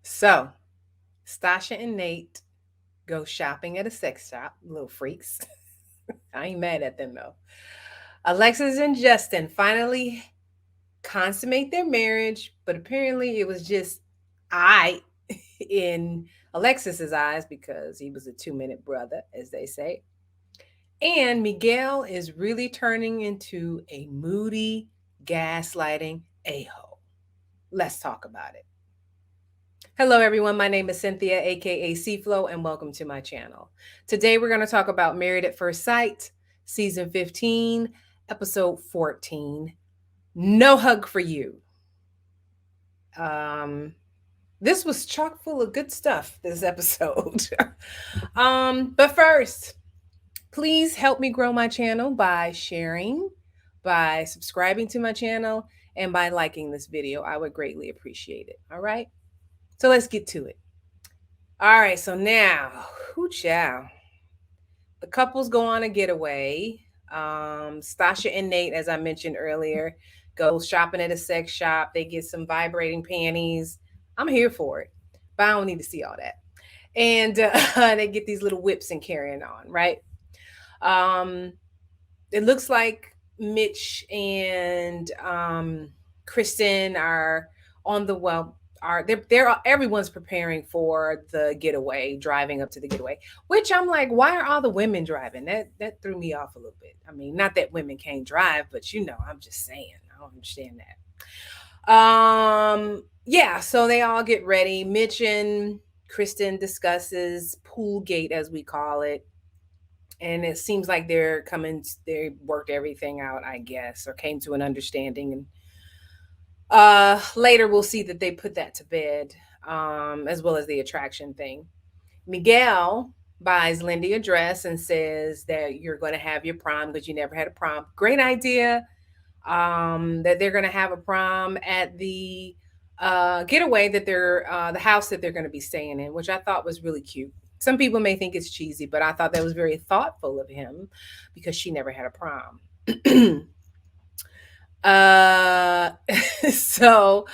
So, Stasha and Nate go shopping at a sex shop, little freaks. I ain't mad at them though. Alexis and Justin finally consummate their marriage, but apparently it was just I in Alexis's eyes because he was a 2 minute brother, as they say. And Miguel is really turning into a moody, gaslighting a hole. Let's talk about it. Hello, everyone. My name is Cynthia, aka CFlow, and welcome to my channel. Today, we're going to talk about Married at First Sight, Season 15, Episode 14, No Hug for You. Um, this was chock full of good stuff, this episode. But first, please help me grow my channel by sharing, by subscribing to my channel, and by liking this video. I would greatly appreciate it. All right. So let's get to it. All right, so now, whoo chow. The couples go on a getaway. Stasha and Nate, as I mentioned earlier, go shopping at a sex shop. They get some vibrating panties. I'm here for it, but I don't need to see all that. And they get these little whips and carrying on, right? Um, it looks like Mitch and Kristen are on the well are they're everyone's preparing for the getaway, driving up to the getaway, which I'm like, why are all the women driving? That threw me off a little bit. I mean, not that women can't drive, but I'm just saying, I don't understand that. Yeah, so they all get ready. Mitch and Kristen discusses pool gate, as we call it, and it seems like they worked everything out, I guess, or came to an understanding. And later we'll see that they put that to bed, as well as the attraction thing. Miguel buys Lindy a dress and says that you're going to have your prom because you never had a prom. Great idea. That they're going to have a prom at the getaway, that they're the house that they're going to be staying in, which I thought was really cute. Some people may think it's cheesy, but I thought that was very thoughtful of him because she never had a prom. uh, so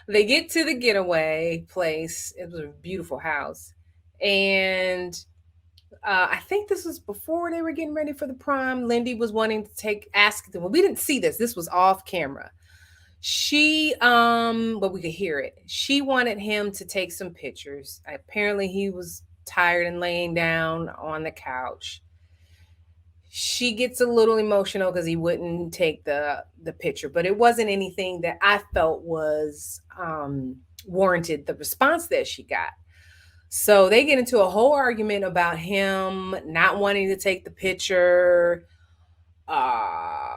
they get to the getaway place. It was a beautiful house. And I think this was before they were getting ready for the prom. Lindy was wanting to ask them. Well, we didn't see this. This was off camera. But we could hear it. She wanted him to take some pictures. Apparently, he was tired and laying down on the couch. She gets a little emotional because he wouldn't take the picture, but it wasn't anything that I felt was warranted the response that she got. So they get into a whole argument about him not wanting to take the picture. Uh,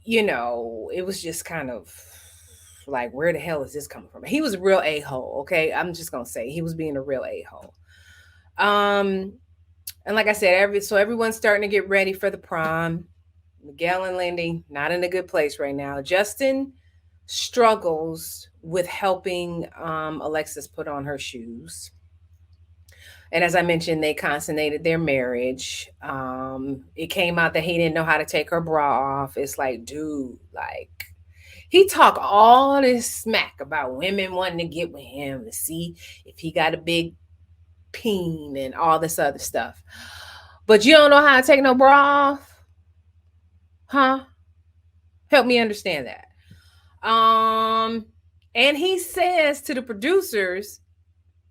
it was just kind of like, where the hell is this coming from? He was a real a-hole, okay? I'm just gonna say he was being a real a-hole. And like I said, everyone's starting to get ready for the prom. Miguel and Lindy, not in a good place right now. Justin struggles with helping Alexis put on her shoes. And as I mentioned, they consummated their marriage. It came out that he didn't know how to take her bra off. It's like, dude, like, he talked all this smack about women wanting to get with him to see if he got a big peen and all this other stuff. But you don't know how to take no bra off? Huh? Help me understand that. And he says to the producers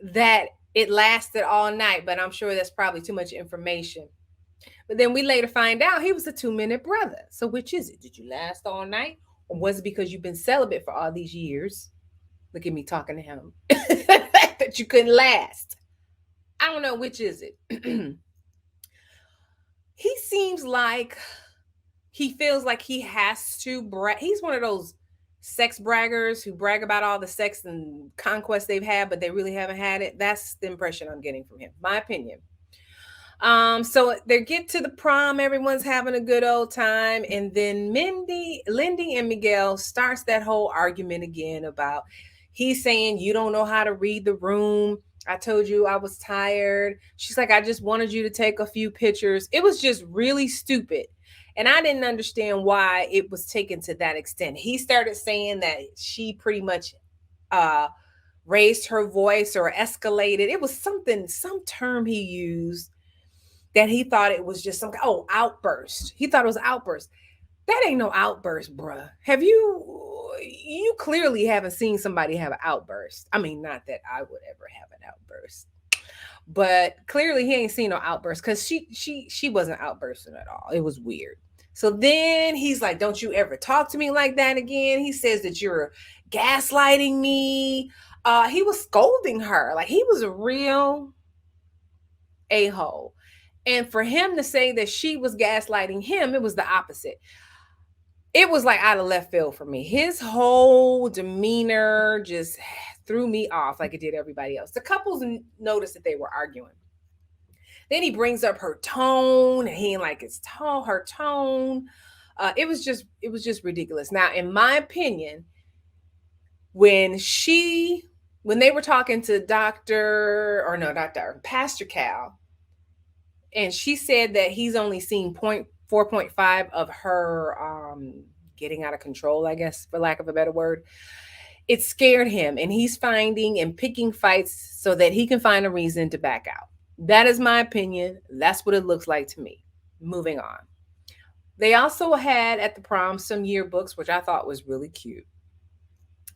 that it lasted all night, but I'm sure that's probably too much information. But then we later find out he was a 2 minute brother. So which is it? Did you last all night? Or was it because you've been celibate for all these years? Look at me talking to him. That you couldn't last. I don't know, which is it. He seems like he feels like he has to brag. He's one of those sex braggers who brag about all the sex and conquest they've had, but they really haven't had it. That's the impression I'm getting from him. My opinion. So they get to the prom, everyone's having a good old time, and then Lindy and Miguel starts that whole argument again about he's saying you don't know how to read the room. I told you I was tired. She's like, I just wanted you to take a few pictures. It was just really stupid. And I didn't understand why it was taken to that extent. He started saying that she pretty much uh raised her voice or escalated. It was something, some term he used that he thought it was just some, oh, outburst. He thought it was outburst. That ain't no outburst, bruh. You clearly haven't seen somebody have an outburst. I mean, not that I would ever have an outburst, but clearly he ain't seen no outburst because she wasn't outbursting at all. It was weird. So then he's like, don't you ever talk to me like that again. He says that you're gaslighting me. He was scolding her. Like he was a real a-hole. And for him to say that she was gaslighting him, it was the opposite. It was like out of left field for me. His whole demeanor just threw me off like it did everybody else. The couples noticed that they were arguing. Then he brings up her tone, and he didn't like his tone, her tone. It was just ridiculous. Now, in my opinion, when they were talking to Pastor Cal, and she said that he's only seen 4.5 of her getting out of control, I guess, for lack of a better word. It scared him, and he's finding and picking fights so that he can find a reason to back out. That is my opinion. That's what it looks like to me. Moving on. They also had at the prom some yearbooks, which I thought was really cute.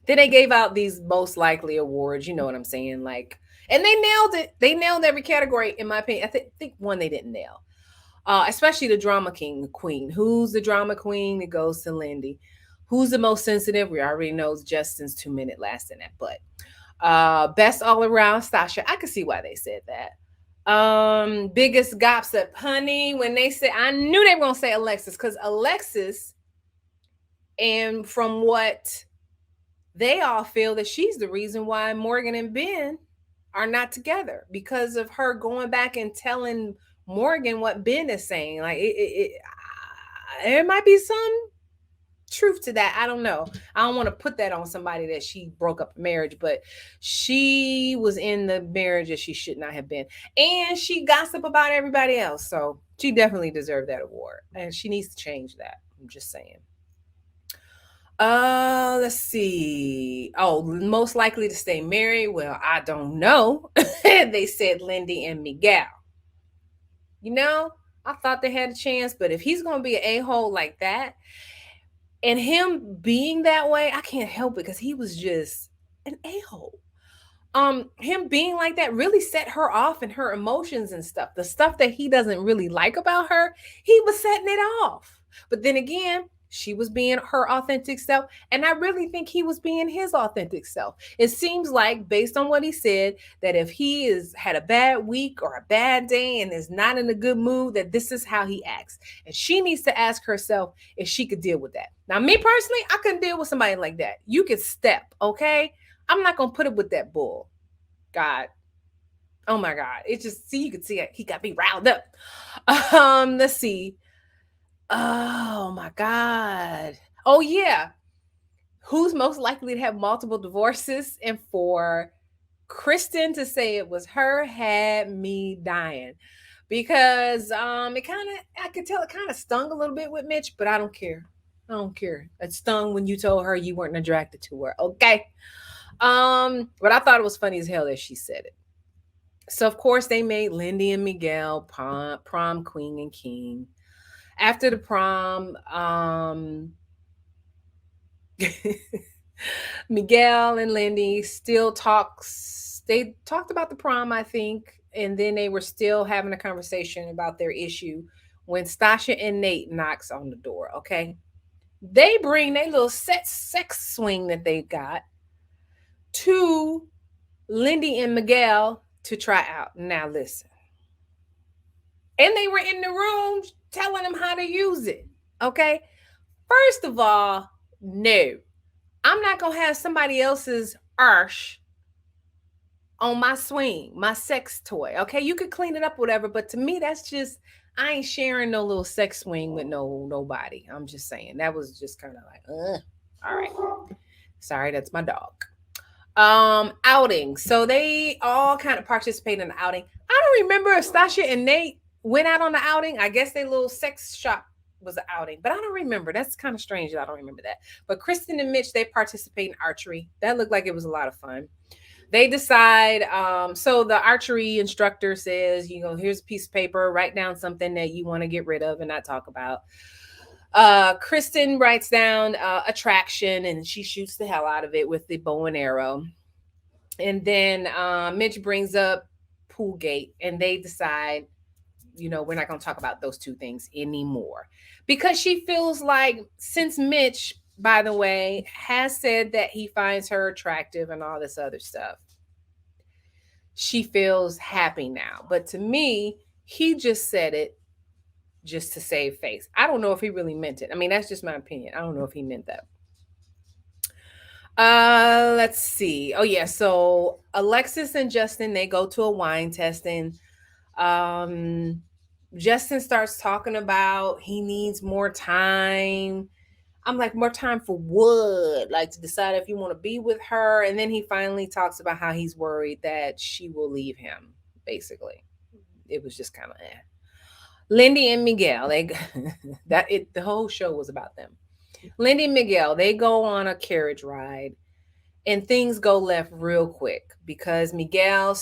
Then they gave out these most likely awards. You know what I'm saying? Like, and they nailed it. They nailed every category, in my opinion. I think one they didn't nail. Especially the drama queen. Who's the drama queen? It goes to Lindy. Who's the most sensitive? We already know Justin's 2-minute last in that. But best all around, Stasha. I could see why they said that. Biggest gossip, honey. When they said, I knew they were gonna say Alexis, because Alexis, and from what they all feel, that she's the reason why Morgan and Ben are not together, because of her going back and telling Morgan what Ben is saying. Like there might be some truth to that. I don't know. I don't want to put that on somebody that she broke up a marriage, but she was in the marriage that she should not have been, and she gossiped about everybody else. So she definitely deserved that award, and she needs to change that. I'm just saying. Let's see. Oh, most likely to stay married. Well, I don't know. They said Lindy and Miguel. You know, I thought they had a chance, but if he's gonna be an a-hole like that, and him being that way, I can't help it because he was just an a-hole. Him being like that really set her off in her emotions and stuff. The stuff that he doesn't really like about her, he was setting it off. But then again, she was being her authentic self, and I really think he was being his authentic self. It seems like, based on what he said, that if he is had a bad week or a bad day and is not in a good mood, that this is how he acts. And she needs to ask herself if she could deal with that. Now, me personally, I couldn't deal with somebody like that. You could step, okay? I'm not gonna put it with that bull. God. Oh my God. It just, see, you could see it. He got me riled up. Let's see. Oh my God. Oh yeah. Who's most likely to have multiple divorces? And for Kristen to say it was her had me dying. Because I could tell it kind of stung a little bit with Mitch, but I don't care. I don't care. It stung when you told her you weren't attracted to her. Okay. But I thought it was funny as hell that she said it. So of course they made Lindy and Miguel prom queen and king. After the prom, Miguel and Lindy still talks. They talked about the prom, I think, and then they were still having a conversation about their issue when Stasha and Nate knocks on the door. Okay, they bring their little sex swing that they got to Lindy and Miguel to try out. Now listen. And they were in the room telling them how to use it. Okay. First of all, no. I'm not going to have somebody else's arsh on my swing, my sex toy. Okay. You could clean it up, whatever. But to me, that's just, I ain't sharing no little sex swing with nobody. I'm just saying. That was just kind of like, all right. Sorry, that's my dog. Outing. So they all kind of participated in the outing. I don't remember if Stasha and Nate went out on the outing. I guess their little sex shop was an outing, but I don't remember. That's kind of strange that I don't remember that. But Kristen and Mitch, they participate in archery. That looked like it was a lot of fun. They decide. So the archery instructor says, here's a piece of paper, write down something that you want to get rid of and not talk about. Kristen writes down attraction, and she shoots the hell out of it with the bow and arrow. And then Mitch brings up Poolgate, and they decide, we're not going to talk about those two things anymore, because she feels like, since Mitch, by the way, has said that he finds her attractive and all this other stuff, she feels happy now. But to me, he just said it just to save face. I don't know if he really meant it. I mean, that's just my opinion. I don't know if he meant that. Let's see. Oh yeah, so Alexis and Justin, they go to a wine tasting. Um Justin starts talking about he needs more time. I'm like, more time for what? Like, to decide if you want to be with her. And then he finally talks about how he's worried that she will leave him, basically. It was just kind of Lindy and Miguel, the whole show was about them. Lindy and Miguel, they go on a carriage ride, and things go left real quick because Miguel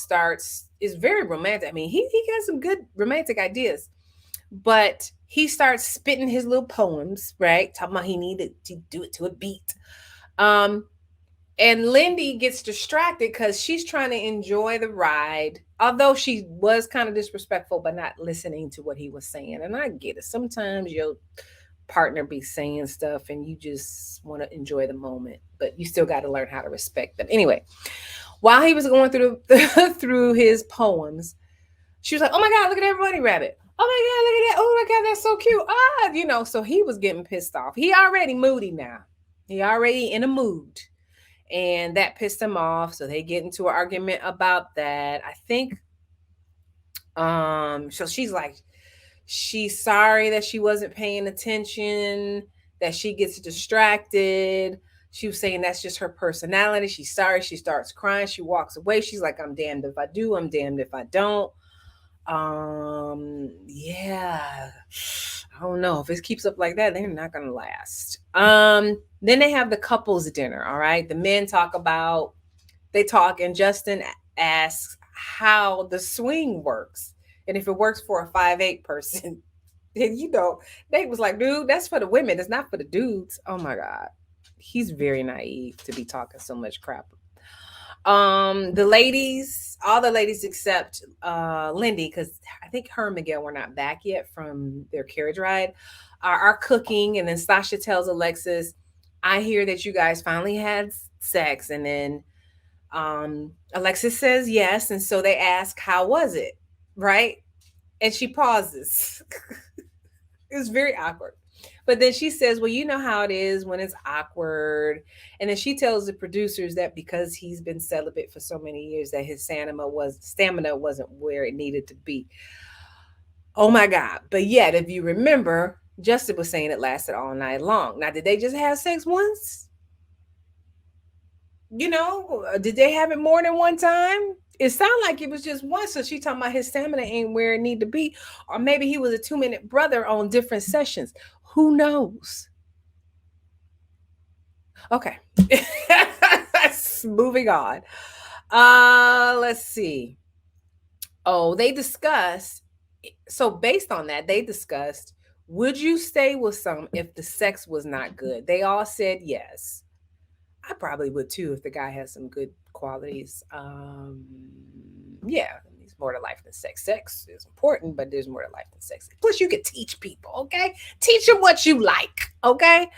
is very romantic. I mean, he has some good romantic ideas, but he starts spitting his little poems, right? Talking about he needed to do it to a beat. Um, and Lindy gets distracted because she's trying to enjoy the ride, although she was kind of disrespectful, but not listening to what he was saying. And I get it. Sometimes your partner be saying stuff and you just want to enjoy the moment, but you still got to learn how to respect them. Anyway, while he was going through through his poems, she was like, "Oh my God, look at that bunny rabbit. Oh my God, look at that. Oh my God, that's so cute." So he was getting pissed off. He already moody now. He already in a mood. And that pissed him off. So they get into an argument about that. I think so she's like, she's sorry that she wasn't paying attention, that she gets distracted. She was saying that's just her personality. She's sorry. She starts crying. She walks away. She's like, "I'm damned if I do. I'm damned if I don't." Yeah. I don't know. If it keeps up like that, they're not gonna last. Then they have the couples dinner, all right? The men they talk, and Justin asks how the swing works. And if it works for a 5'8" person, and Nate was like, "Dude, that's for the women, it's not for the dudes." Oh my God. He's very naive to be talking so much crap. All the ladies except Lindy, because I think her and Miguel were not back yet from their carriage ride, are cooking. And then Sasha tells Alexis, "I hear that you guys finally had sex." And then Alexis says yes. And so they ask, "How was it?" Right? And she pauses. It was very awkward. But then she says, "Well, you know how it is when it's awkward." And then she tells the producers that because he's been celibate for so many years, that his stamina wasn't where it needed to be. Oh my God. But yet, if you remember, Justin was saying it lasted all night long. Now, did they just have sex once? Did they have it more than one time? It sounded like it was just once. So she talking about his stamina ain't where it need to be. Or maybe he was a 2-minute brother on different sessions. Who knows? Okay. Moving on. Let's see. Oh, they discussed. So based on that, they discussed, would you stay with some if the sex was not good? They all said yes. I probably would too if the guy has some good qualities. Yeah, there's more to life than sex. Sex is important, but there's more to life than sex. Plus, you could teach people, okay? Teach them what you like, okay?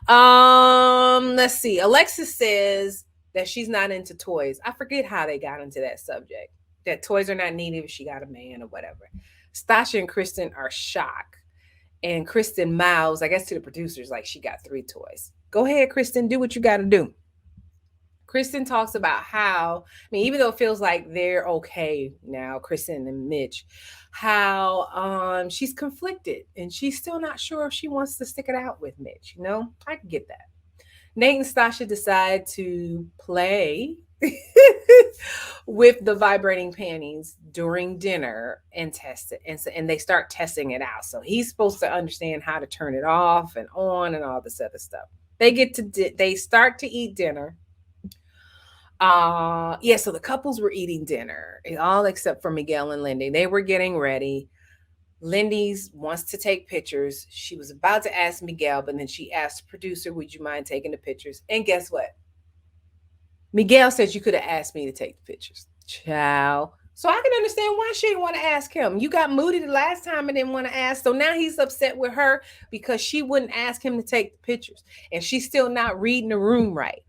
Let's see. Alexis says that she's not into toys. I forget how they got into that subject. That toys are not needed if she got a man or whatever. Stasha and Kristen are shocked. And Kristen mouths, I guess, to the producers, like she got 3 toys. Go ahead, Kristen, do what you got to do. Kristen talks about how, I mean, even though it feels like they're okay now, Kristen and Mitch, how she's conflicted and she's still not sure if she wants to stick it out with Mitch. I can get that. Nate and Stasha decide to play with the vibrating panties during dinner and test it. And they start testing it out. So he's supposed to understand how to turn it off and on and all this other stuff. They start to eat dinner. Yeah, so the couples were eating dinner, all except for Miguel and Lindy. They were getting ready. Lindy's wants to take pictures. She was about to ask Miguel, but then she asked the producer, "Would you mind taking the pictures?" And guess what? Miguel said, "You could have asked me to take the pictures." Ciao. So I can understand why she didn't want to ask him. You got moody the last time and didn't want to ask. So now he's upset with her because she wouldn't ask him to take the pictures. And she's still not reading the room right.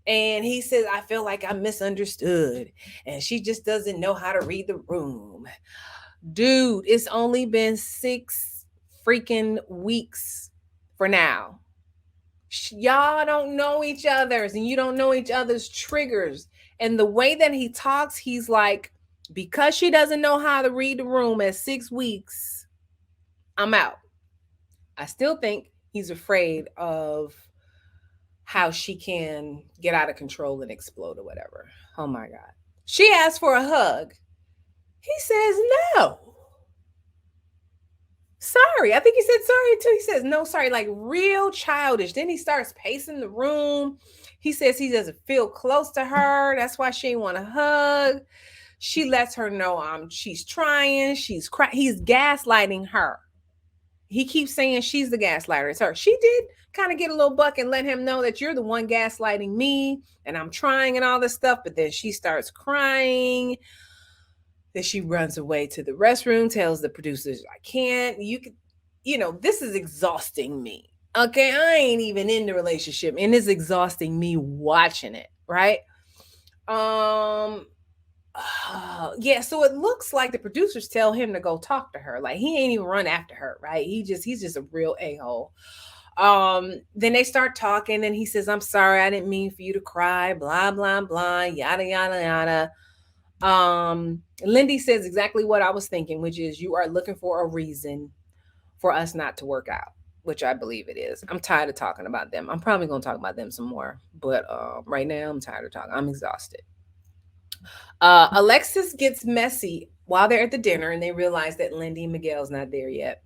And he says, "I feel like I'm misunderstood. And she just doesn't know how to read the room." Dude, it's only been 6 freaking weeks for now. Y'all don't know each other's and you don't know each other's triggers. And the way that he talks, he's like, because she doesn't know how to read the room at 6 weeks, I'm out. I still think he's afraid of how she can get out of control and explode or whatever. Oh my God. She asked for a hug. He says no. Sorry. I think he said sorry too. He says no, sorry, like real childish. Then he starts pacing the room. He says he doesn't feel close to her. That's why she ain't want a hug. She lets her know she's trying. She's crying. He's gaslighting her. He keeps saying she's the gaslighter. It's her. She did kind of get a little buck and let him know that you're the one gaslighting me and I'm trying and all this stuff. But then she starts crying. Then she runs away to the restroom, tells the producers, "I can't. You could, this is exhausting me. Okay, I ain't even in the relationship, and it's exhausting me watching it, right?" Um, yeah, so it looks like the producers tell him to go talk to her. Like he ain't even run after her, right? He's just a real a-hole. Then they start talking, and he says, "I'm sorry, I didn't mean for you to cry, blah, blah, blah, yada, yada, yada." Lindy says exactly what I was thinking, which is you are looking for a reason for us not to work out, which I believe it is. I'm tired of talking about them. I'm probably going to talk about them some more, but right now I'm tired of talking. I'm exhausted. Alexis gets messy while they're at the dinner and they realize that Lindy and Miguel's not there yet.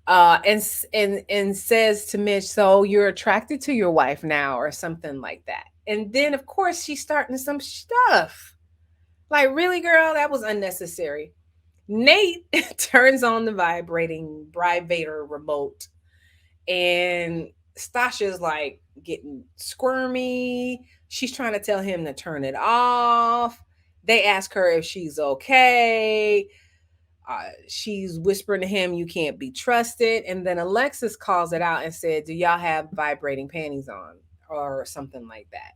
And says to Mitch, "So you're attracted to your wife now," or something like that. And then of course she's starting some stuff. Like, really, girl, that was unnecessary. Nate turns on the vibrating vibrator remote, and Stasha's like getting squirmy. She's trying to tell him to turn it off. They ask her if she's okay. She's whispering to him, "You can't be trusted." And then Alexis calls it out and said, "Do y'all have vibrating panties on?" or something like that.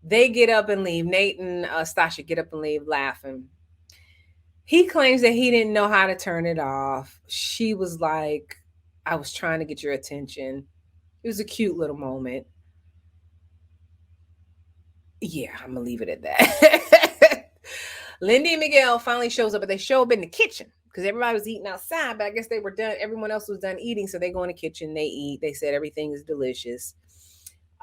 They get up and leave. Nate and Stasha get up and leave laughing. He claims that he didn't know how to turn it off. She was like, "I was trying to get your attention." It was a cute little moment. Yeah, I'm gonna leave it at that. Lindy and Miguel finally shows up, but they show up in the kitchen because everybody was eating outside. But I guess they were done. Everyone else was done eating, so they go in the kitchen. They eat. They said everything is delicious.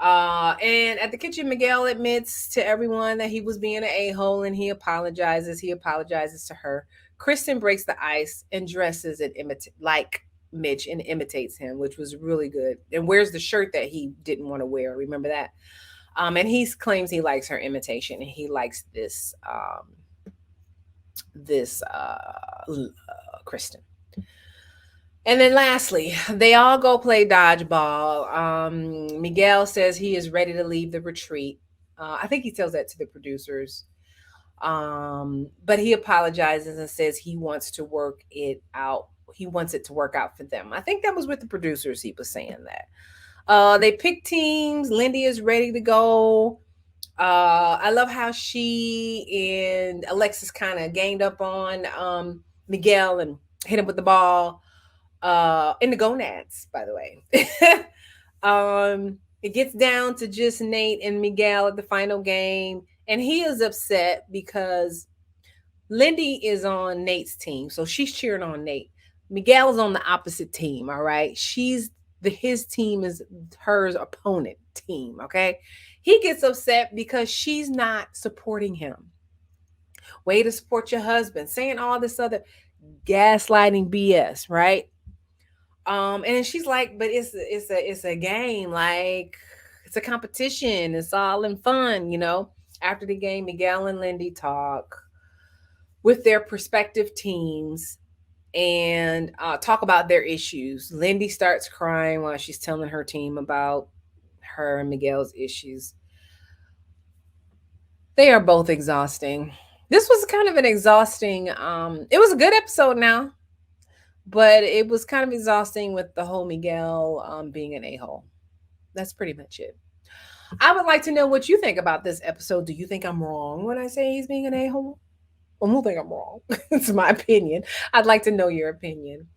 And at the kitchen, Miguel admits to everyone that he was being an a-hole and he apologizes. He apologizes to her. Kristen breaks the ice and dresses and like Mitch and imitates him, which was really good. And wears the shirt that he didn't want to wear. Remember that? And he claims he likes her imitation and he likes this Kristen. And then lastly, they all go play dodgeball. Miguel says he is ready to leave the retreat. I think he tells that to the producers. But he apologizes and says he wants to work it out. He wants it to work out for them. I think that was with the producers he was saying that. They pick teams. Lindy is ready to go. I love how she and Alexis kind of gained up on Miguel and hit him with the ball in the gonads, by the way. It gets down to just Nate and Miguel at the final game, and he is upset because Lindy is on Nate's team, so she's cheering on Nate. Miguel is on the opposite team. All right, his team is her opponent team. Okay, he gets upset because she's not supporting him. Way to support your husband, saying all this other gaslighting BS, right? And she's like, "But it's a game, like it's a competition, it's all in fun, you know." After the game, Miguel and Lindy talk with their prospective teams and talk about their issues. Lindy starts crying while she's telling her team about her and Miguel's issues. They are both exhausting. This was kind of an exhausting, it was a good episode now, but it was kind of exhausting with the whole Miguel being an a-hole. That's pretty much it. I would like to know what you think about this episode. Do you think I'm wrong when I say he's being an a-hole? I don't think I'm wrong. It's my opinion. I'd like to know your opinion.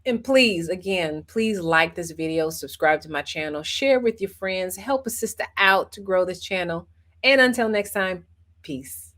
And please, again, please like this video, subscribe to my channel, share with your friends, help a sister out to grow this channel. And until next time, peace.